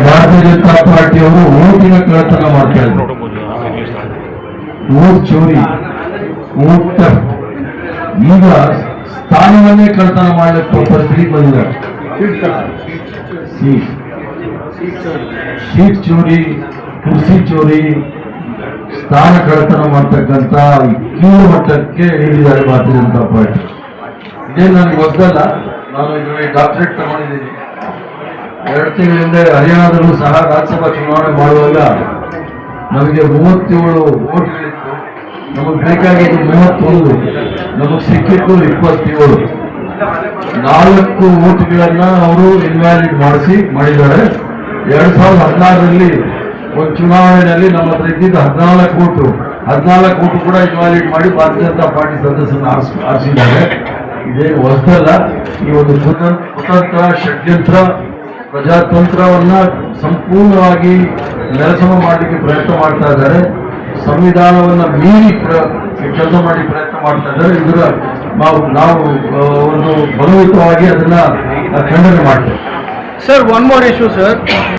ಭಾರತೀಯ ಜನತಾ ಪಾರ್ಟಿಯವರು ಓಟಿನ ಕಳ್ಳತನ ಮಾಡ್ತಾ ಇದ್ರು. ಓಟ್ ಚೋರಿ, ಓಟ್ ಥೆಫ್ಟ್. ಈಗ ಸ್ಥಾನವನ್ನೇ ಕಳ್ಳತನ ಮಾಡಲಿಕ್ಕೆ ಪರಿಸ್ಥಿತಿ ಬಂದಿದ್ದಾರೆ. ಸೀಟ್ ಚೋರಿ, ಕುರ್ಸಿ ಚೋರಿ, ಸ್ಥಾನ ಕಳ್ಳತನ ಮಾಡ್ತಕ್ಕಂಥ ಕೀಳು ಮಟ್ಟಕ್ಕೆ ಇಳಿದಿದ್ದಾರೆ ಭಾರತೀಯ ಜನತಾ ಪಾರ್ಟಿ. ಇದೇನು ನನಗೆ ಗೊತ್ತಲ್ಲ. ನಾನು ಇದರಲ್ಲಿ ಡಾಕ್ಟರೇಟ್ ತಗೊಂಡಿದ್ದೀನಿ. 2 ತಿಂಗಳ ಹಿಂದೆ ಹರಿಯಾಣದಲ್ಲೂ ಸಹ ರಾಜ್ಯಸಭಾ ಚುನಾವಣೆ ಮಾಡುವಾಗ ನಮಗೆ 37 ಓಟ್ಗಳಿತ್ತು. ನಮಗೆ ಬೇಕಾಗಿದ್ದು 31, ನಮಗೆ ಸಿಕ್ಕಿದ್ದು 27. 4 ಓಟ್ಗಳನ್ನ ಅವರು ಇನ್ವ್ಯಾಲಿಡ್ ಮಾಡಿದ್ದಾರೆ. 2016ರಲ್ಲಿ ಒಂದು ಚುನಾವಣೆಯಲ್ಲಿ ನಮ್ಮ ಹತ್ರ ಇದ್ದಿದ್ದು 14 ಓಟು ಕೂಡ ಇನ್ವ್ಯಾಲಿಡ್ ಮಾಡಿ ಭಾರತೀಯ ಜನತಾ ಪಾರ್ಟಿ ಸದಸ್ಯರನ್ನು ಆರಿಸಿದ್ದಾರೆ. ಇದೇ ಹೊಸದಲ್ಲ. ಈ ಒಂದು ಕುತಂತ್ರ, ಷಡ್ಯಂತ್ರ, ಪ್ರಜಾತಂತ್ರವನ್ನ ಸಂಪೂರ್ಣವಾಗಿ ನೆಲಸಮ ಮಾಡಲಿಕ್ಕೆ ಪ್ರಯತ್ನ ಮಾಡ್ತಾ ಇದ್ದಾರೆ. ಸಂವಿಧಾನವನ್ನ ಮೀರಿ ಕೆಲಸ ಮಾಡಿ ಪ್ರಯತ್ನ ಮಾಡ್ತಾ ಇದ್ದಾರೆ. ಇದರ ನಾವು ಒಂದು ಬಲಯುತವಾಗಿ ಅದನ್ನ ಖಂಡನೆ ಮಾಡ್ತೇವೆ. Sir, one more issue sir.